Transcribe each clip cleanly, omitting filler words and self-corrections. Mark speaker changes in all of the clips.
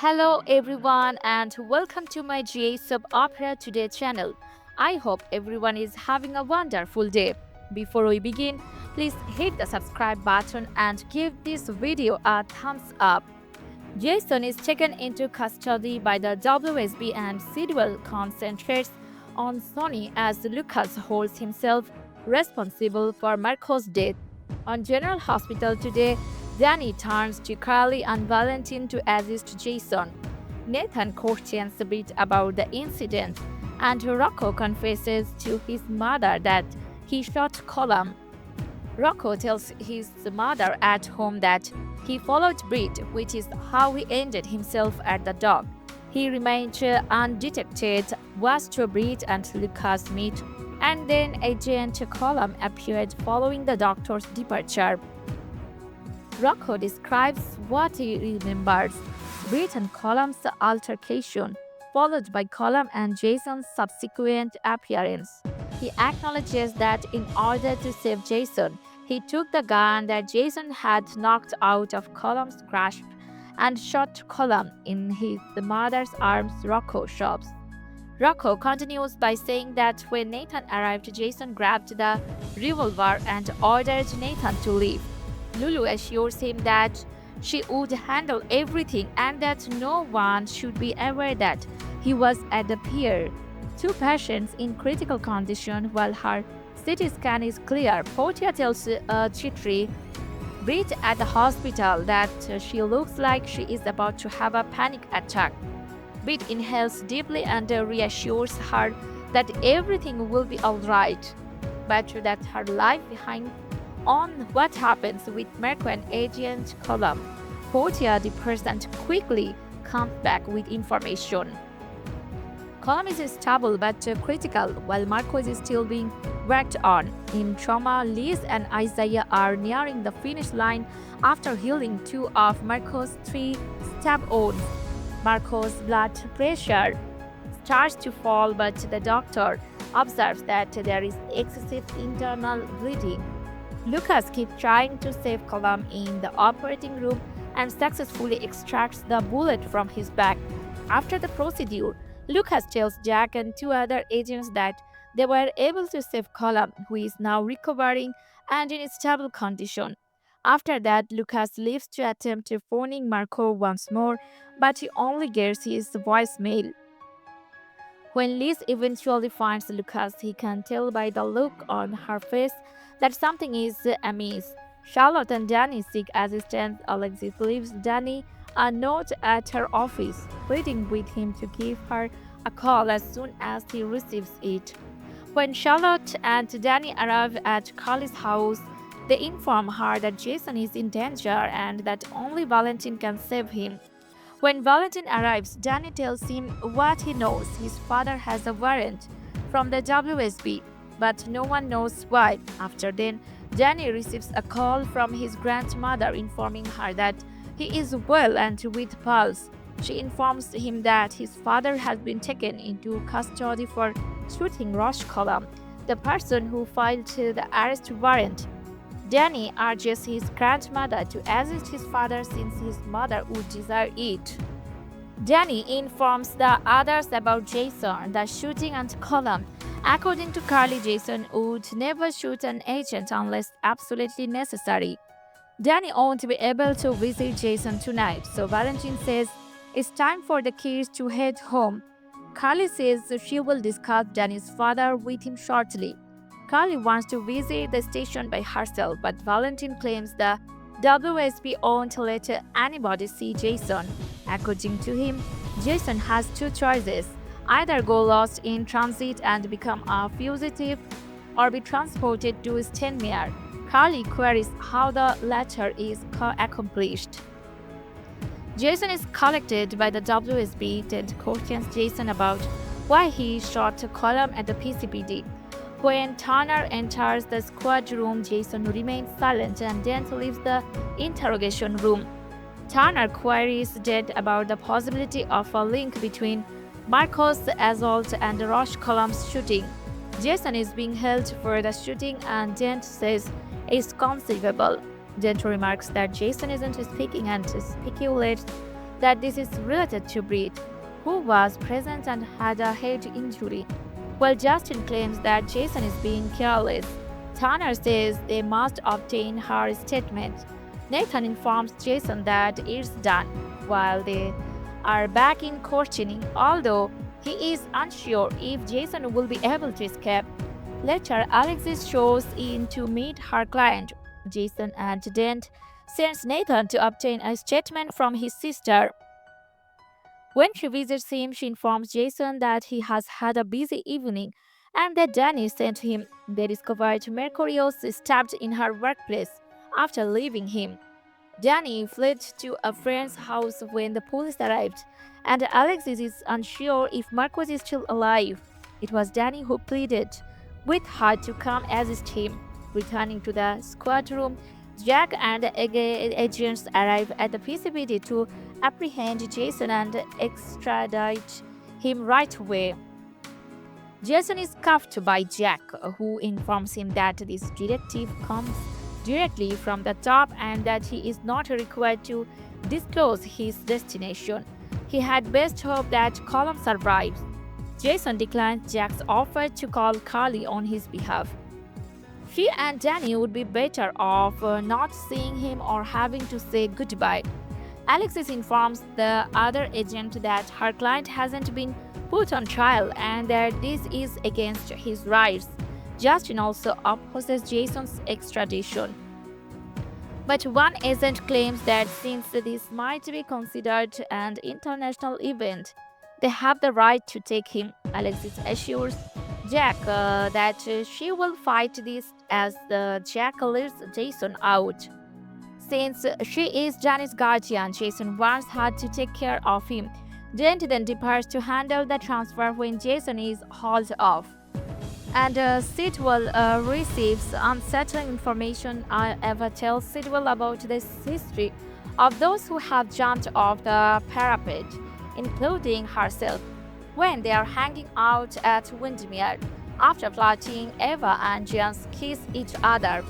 Speaker 1: Hello everyone and welcome to my GA Sub Opera Today channel. I hope everyone is having a wonderful day. Before we begin, please hit the subscribe button and give this video a thumbs up. Jason is taken into custody by the WSB and Sidwell concentrates on Sonny as Lucas holds himself responsible for Marco's death. On General Hospital today, Danny turns to Carly and Valentin to assist Jason. Nathan questions a bit about the incident, and Rocco confesses to his mother that he shot Colum. Rocco tells his mother at home that he followed Britt, which is how he ended himself at the dock. He remained undetected, watched Britt and Lucas meet, and then Agent Colum appeared following the doctor's departure. Rocco describes what he remembers: Britt and Colum's altercation, followed by Colum and Jason's subsequent appearance. He acknowledges that in order to save Jason, he took the gun that Jason had knocked out of Colum's grasp and shot Colum in his mother's arms, Rocco shops. Rocco continues by saying that when Nathan arrived, Jason grabbed the revolver and ordered Nathan to leave. Lulu assures him that she would handle everything and that no one should be aware that he was at the pier. Two patients in critical condition while her CT scan is clear. Portia tells Chitri, Britt at the hospital, that she looks like she is about to have a panic attack. Britt inhales deeply and reassures her that everything will be alright, but that her life behind on what happens with Marco and Agent Colum. Portia, the person, quickly comes back with information. Colum is stable but critical, while Marco is still being worked on. In trauma, Liz and Isaiah are nearing the finish line after healing two of Marco's three stab wounds. Marco's blood pressure starts to fall, but the doctor observes that there is excessive internal bleeding. Lucas keeps trying to save Colum in the operating room and successfully extracts the bullet from his back. After the procedure, Lucas tells Jack and two other agents that they were able to save Colum, who is now recovering and in a stable condition. After that, Lucas leaves to attempt phoning Marco once more, but he only gets his voicemail. When Liz eventually finds Lucas, he can tell by the look on her face that something is amiss. Charlotte and Danny seek assistance. Alexis leaves Danny a note at her office, pleading with him to give her a call as soon as he receives it. When Charlotte and Danny arrive at Carly's house, they inform her that Jason is in danger and that only Valentin can save him. When Valentin arrives, Danny tells him what he knows. His father has a warrant from the WSB, but no one knows why. After then, Danny receives a call from his grandmother informing her that he is well and with pulse. She informs him that his father has been taken into custody for shooting Rosh Colum, the person who filed the arrest warrant. Danny urges his grandmother to assist his father since his mother would desire it. Danny informs the others about Jason, the shooting, and Colum. According to Carly, Jason would never shoot an agent unless absolutely necessary. Danny won't be able to visit Jason tonight, so Valentin says it's time for the kids to head home. Carly says she will discuss Danny's father with him shortly. Carly wants to visit the station by herself, but Valentin claims the WSP won't let anybody see Jason. According to him, Jason has two choices: either go lost in transit and become a fugitive, or be transported to Stenmere. Carly queries how the latter is accomplished. Jason is collected by the WSB. Ted questions Jason about why he shot Colum at the PCPD. When Turner enters the squad room, Jason remains silent and then leaves the interrogation room. Turner queries Dent about the possibility of a link between Marco's assault and Rosh Colum's shooting. Jason is being held for the shooting and Dent says it's conceivable. Dent remarks that Jason isn't speaking and speculates that this is related to Brett, who was present and had a head injury, while Justin claims that Jason is being careless. Tanner says they must obtain her statement. Nathan informs Jason that it's done, while they are back in questioning, although he is unsure if Jason will be able to escape. Later, Alexis shows in to meet her client, Jason, and Dent sends Nathan to obtain a statement from his sister. When she visits him, she informs Jason that he has had a busy evening and that Danny sent him. They discovered Mercurius stabbed in her workplace after leaving him. Danny fled to a friend's house when the police arrived, and Alexis is unsure if Marcos is still alive. It was Danny who pleaded with her to come assist him. Returning to the squad room, Jack and agents arrive at the PCPD to apprehend Jason and extradite him right away. Jason is cuffed by Jack, who informs him that this directive comes directly from the top and that he is not required to disclose his destination. He had best hope that Colum survives. Jason declines Jack's offer to call Carly on his behalf. She and Danny would be better off not seeing him or having to say goodbye. Alexis informs the other agent that her client hasn't been put on trial and that this is against his rights. Justin also opposes Jason's extradition. But one agent claims that since this might be considered an international event, they have the right to take him. Alexis assures Jack that she will fight this as Jack leaves Jason out. Since she is Danny's guardian, Jason wants her to take care of him. Dent then departs to handle the transfer when Jason is hauled off. And Sidwell receives unsettling information. Eva tells Sidwell about the history of those who have jumped off the parapet, including herself, when they are hanging out at Windermere. After flirting, Eva and James kiss each other.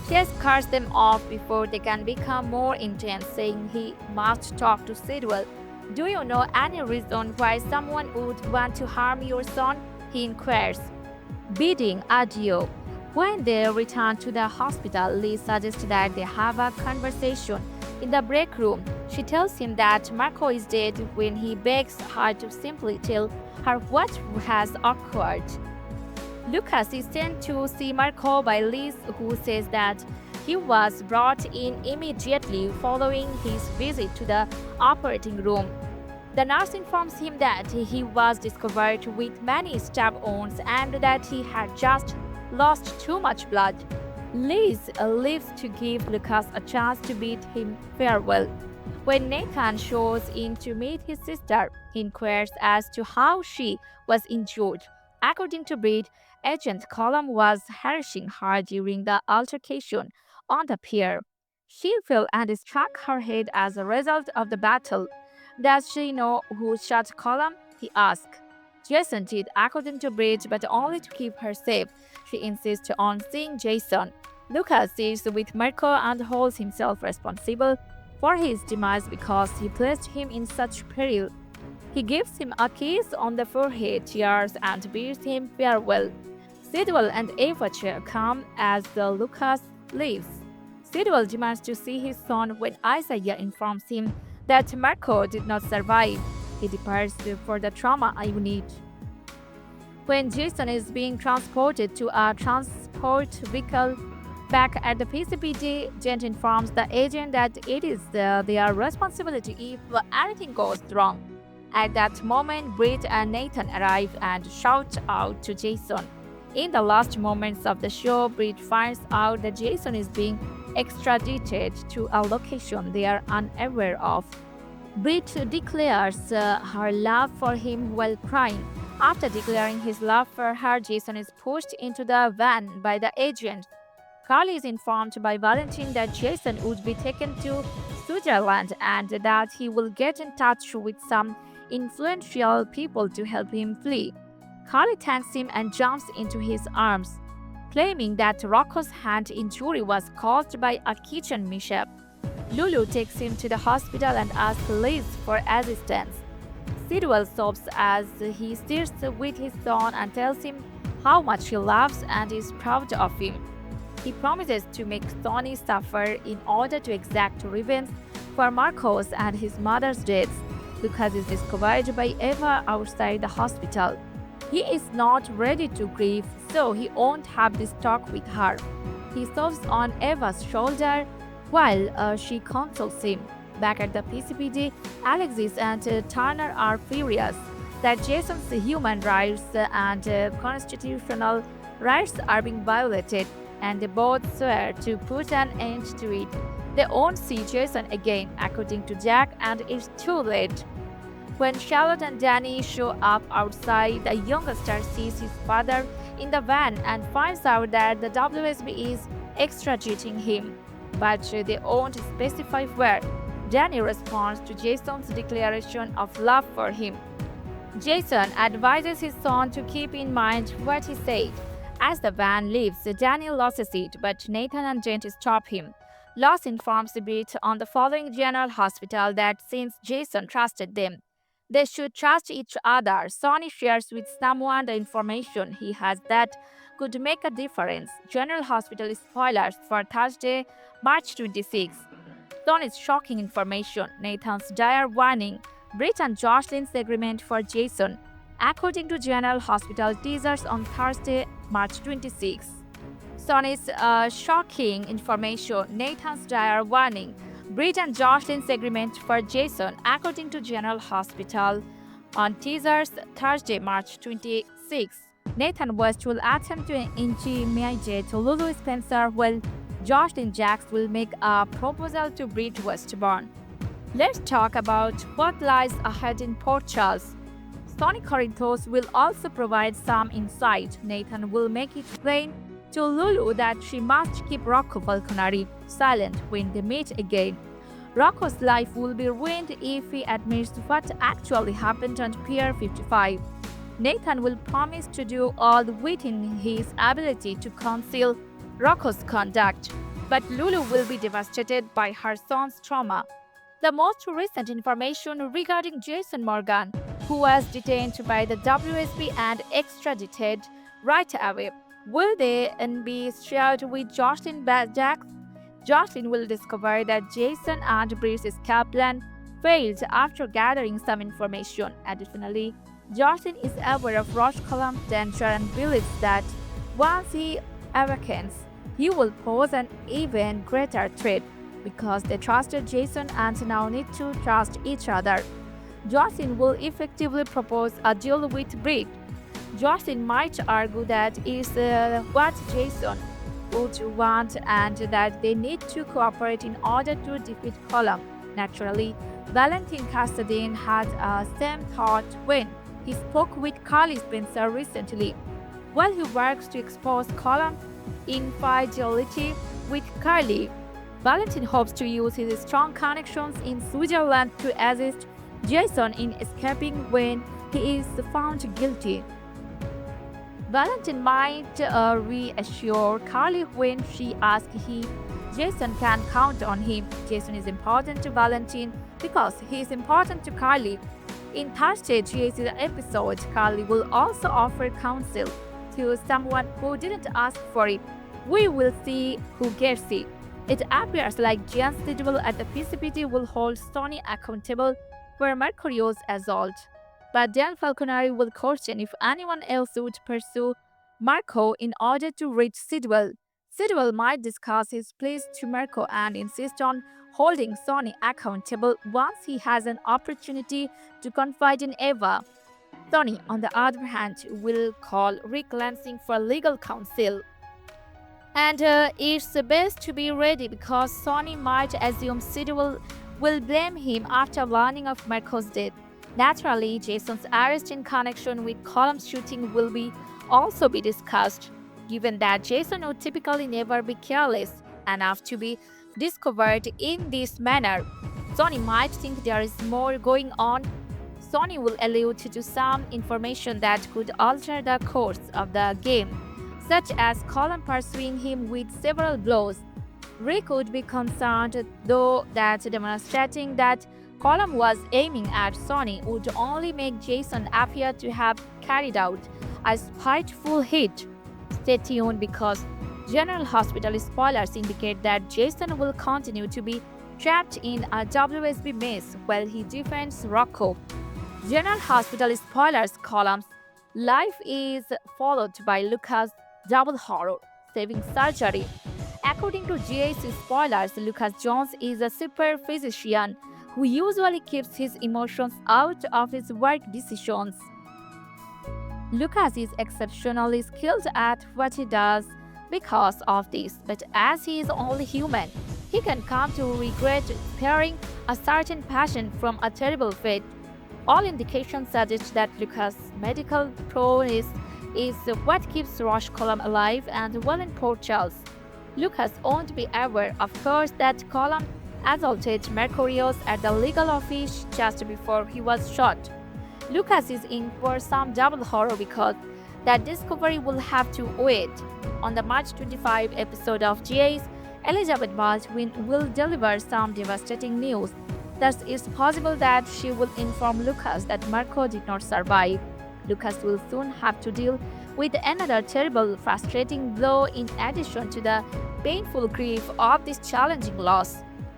Speaker 1: She escorts them off before they can become more intense, saying he must talk to Sidwell. Do you know any reason why someone would want to harm your son? He inquires. Bidding adieu. When they return to the hospital, Lee suggests that they have a conversation in the break room. She tells him that Marco is dead when he begs her to simply tell her what has occurred. Lucas is sent to see Marco by Liz, who says that he was brought in immediately following his visit to the operating room. The nurse informs him that he was discovered with many stab wounds and that he had just lost too much blood. Liz leaves to give Lucas a chance to bid him farewell. When Nathan shows in to meet his sister, he inquires as to how she was injured. According to Brett, Agent Colum was harassing her during the altercation on the pier. She fell and struck her head as a result of the battle. Does she know who shot Colum? He asked. Jason did, according to Brett, but only to keep her safe. She insists on seeing Jason. Lucas is with Marco and holds himself responsible for his demise because he placed him in such peril. He gives him a kiss on the forehead, tears, and bids him farewell. Sidwell and Eva come as Lucas leaves. Sidwell demands to see his son when Isaiah informs him that Marco did not survive. He departs for the trauma unit. When Jason is being transported to a transport vehicle back at the PCPD, Jen informs the agent that it is their responsibility if anything goes wrong. At that moment, Brett and Nathan arrive and shout out to Jason. In the last moments of the show, Brett finds out that Jason is being extradited to a location they are unaware of. Brett declares her love for him while crying. After declaring his love for her, Jason is pushed into the van by the agent. Carly is informed by Valentine that Jason would be taken to Switzerland and that he will get in touch with some influential people to help him flee. Carly thanks him and jumps into his arms, claiming that Rocco's hand injury was caused by a kitchen mishap. Lulu takes him to the hospital and asks Liz for assistance. Sidwell sobs as he stares with his son and tells him how much he loves and is proud of him. He promises to make Sonny suffer in order to exact revenge for Marcos and his mother's deaths. Lucas is discovered by Eva outside the hospital. He is not ready to grieve, so he won't have this talk with her. He sobs on Eva's shoulder while she consoles him. Back at the PCPD, Alexis and Turner are furious that Jason's human rights and constitutional rights are being violated, and they both swear to put an end to it. They won't see Jason again, according to Jack, and it's too late. When Charlotte and Danny show up outside, the youngster sees his father in the van and finds out that the WSB is extraditing him, but they won't specify where. Danny responds to Jason's declaration of love for him. Jason advises his son to keep in mind what he said. As the van leaves, Danny loses it, but Nathan and Jent stop him. Loss informs Britt on the following General Hospital that since Jason trusted them, they should trust each other. Sonny shares with someone the information he has that could make a difference. General Hospital spoilers for Thursday, March 26. Sonny's shocking information, Nathan's dire warning, Britt and Jocelyn's agreement for Jason. According to General Hospital teasers on Thursday, March 26. Sonny's shocking information, Nathan's dire warning, Britt and Jocelyn's agreement for Jason, according to General Hospital on teasers Thursday, March 26. Nathan West will attempt to intimidate Lulu Spencer while Jocelyn Jacks will make a proposal to Britt Westbourne. Let's talk about what lies ahead in Port Charles. Sonny Corinthos will also provide some insight. Nathan will make it plain to Lulu that she must keep Rocco Falconari silent when they meet again. Rocco's life will be ruined if he admits what actually happened on Pier 55. Nathan will promise to do all within his ability to conceal Rocco's conduct, but Lulu will be devastated by her son's trauma. The most recent information regarding Jason Morgan, who was detained by the WSB and extradited right away, will then be shared with Jocelyn Jacks. Jocelyn will discover that Jason and Britt's escape plan failed after gathering some information. Additionally, Jocelyn is aware of Roche Column's danger and believes that once he awakens, he will pose an even greater threat because they trusted Jason and now need to trust each other. Jocelyn will effectively propose a deal with Britt. Jocelyn might argue that is what Jason would want and that they need to cooperate in order to defeat Column. Naturally, Valentin Cassadine had a same thought when he spoke with Carly Spencer recently. While he works to expose Column's infidelity with Carly, Valentin hopes to use his strong connections in Switzerland to assist Jason in escaping when he is found guilty. Valentin might reassure Carly when she asks if Jason can count on him. Jason is important to Valentin because he is important to Carly. In Thursday GAC's episode, Carly will also offer counsel to someone who didn't ask for it. We will see who gets it. It appears like Jan Sidwell at the PCPD will hold Sonny accountable for Mercurio's assault. But Dan Falconari will question if anyone else would pursue Marco in order to reach Sidwell. Sidwell might discuss his pleas to Marco and insist on holding Sonny accountable once he has an opportunity to confide in Eva. Sonny, on the other hand, will call Rick Lansing for legal counsel. And it's best to be ready because Sonny might assume Sidwell will blame him after learning of Marco's death. Naturally, Jason's arrest in connection with Column's shooting will also be discussed, given that Jason would typically never be careless enough to be discovered in this manner. Sonny might think there is more going on. Sonny will allude to some information that could alter the course of the game, such as Column pursuing him with several blows. Rick would be concerned, though, that demonstrating that Colum was aiming at Sonny would only make Jason appear to have carried out a spiteful hit. Stay tuned because General Hospital spoilers indicate that Jason will continue to be trapped in a WSB maze while he defends Rocco. General Hospital spoilers columns. Life is followed by Lucas' double horror, saving surgery. According to GAC spoilers, Lucas Jones is a super physician who usually keeps his emotions out of his work decisions. Lucas is exceptionally skilled at what he does because of this, but as he is only human, he can come to regret sparing a certain patient from a terrible fate. All indications suggest that Lucas' medical prowess is what keeps Roche Column alive and well in Port Charles. Lucas won't be aware, of course, that Column assaulted Mercurius at the legal office just before he was shot. Lucas is in for some double horror because that discovery will have to wait. On the March 25 episode of GA's, Elizabeth Baldwin will deliver some devastating news. Thus, it's possible that she will inform Lucas that Marco did not survive. Lucas will soon have to deal with another terrible, frustrating blow in addition to the painful grief of this challenging loss.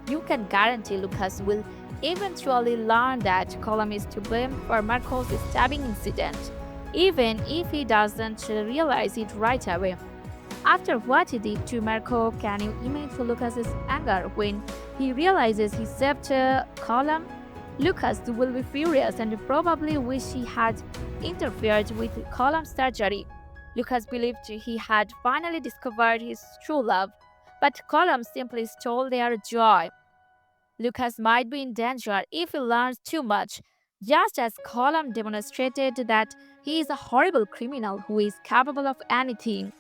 Speaker 1: You can guarantee Lucas will eventually learn that Colum is to blame for Marco's stabbing incident, even if he doesn't realize it right away. After what he did to Marco, can you imagine Lucas's anger when he realizes he saved Colum? Lucas will be furious and probably wish he had interfered with Colum's surgery. Lucas believed he had finally discovered his true love, but Colum simply stole their joy. Lucas might be in danger if he learns too much, just as Colum demonstrated that he is a horrible criminal who is capable of anything.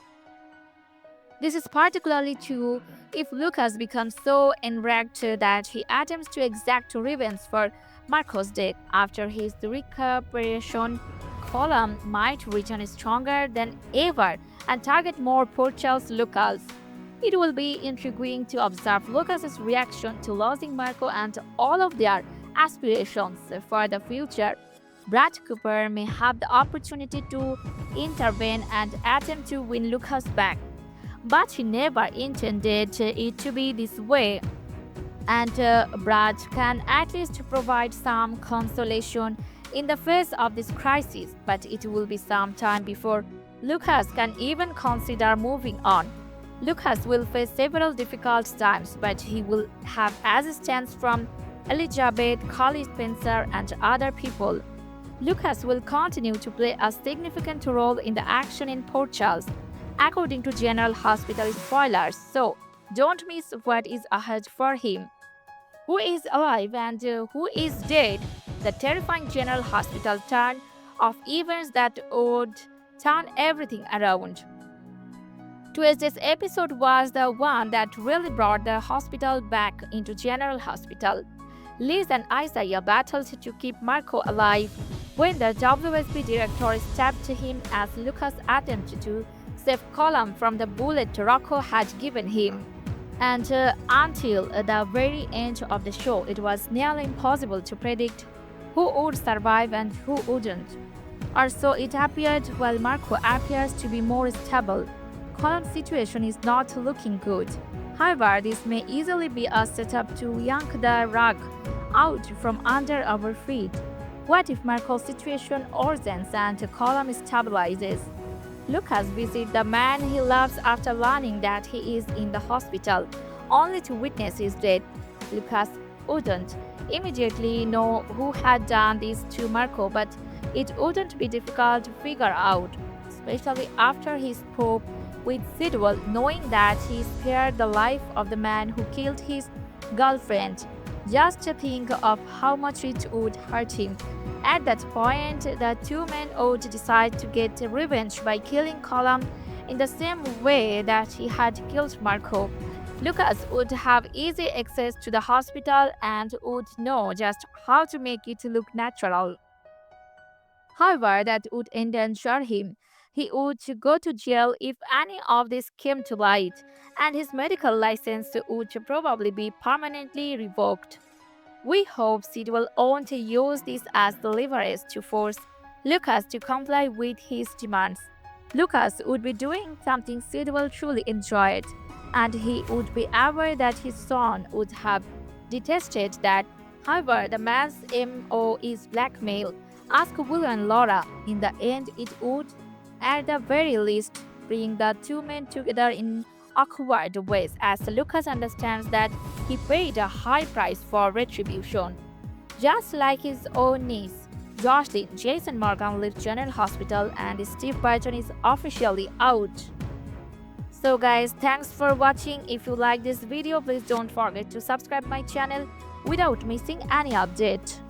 Speaker 1: This is particularly true if Lucas becomes so enraged that he attempts to exact revenge for Marco's death. After his recuperation, Colum might return stronger than ever and target more Porchel's locals. It will be intriguing to observe Lucas's reaction to losing Marco and all of their aspirations for the future. Brad Cooper may have the opportunity to intervene and attempt to win Lucas back, but he never intended it to be this way. And Brad can at least provide some consolation in the face of this crisis, but it will be some time before Lucas can even consider moving on. Lucas will face several difficult times, but he will have assistance from Elizabeth, Collie Spencer, and other people. Lucas will continue to play a significant role in the action in Port Charles, according to General Hospital spoilers, so don't miss what is ahead for him. Who is alive and who is dead? The terrifying General Hospital turn of events that would turn everything around. Tuesday's episode was the one that really brought the hospital back into General Hospital. Liz and Isaiah battled to keep Marco alive when the WSP director stabbed him as Lucas attempted to save Colum from the bullet Rocco had given him. And until the very end of the show, it was nearly impossible to predict who would survive and who wouldn't. Or so it appeared, while Marco appears to be more stable. Colum's situation is not looking good. However, this may easily be a setup to yank the rug out from under our feet. What if Marco's situation worsens and Colum stabilizes? Lucas visits the man he loves after learning that he is in the hospital, only to witness his death. Lucas wouldn't immediately know who had done this to Marco, but it wouldn't be difficult to figure out, especially after he spoke with Sidwell, knowing that he spared the life of the man who killed his girlfriend. Just to think of how much it would hurt him. At that point, the two men would decide to get revenge by killing Colum in the same way that he had killed Marco. Lucas would have easy access to the hospital and would know just how to make it look natural. However, that would endanger him. He would go to jail if any of this came to light, and his medical license would probably be permanently revoked. We hope Sidwell won't use this as the leverage to force Lucas to comply with his demands. Lucas would be doing something Sidwell truly enjoyed, and he would be aware that his son would have detested that. However, the man's MO is blackmail. Ask Will and Laura. In the end, it would, at the very least, bring the two men together in awkward ways as Lucas understands that he paid a high price for retribution. Just like his own niece, Jocelyn, Jason Morgan leaves General Hospital and Steve Burton is officially out. So guys, thanks for watching. If you like this video, please don't forget to subscribe my channel without missing any update.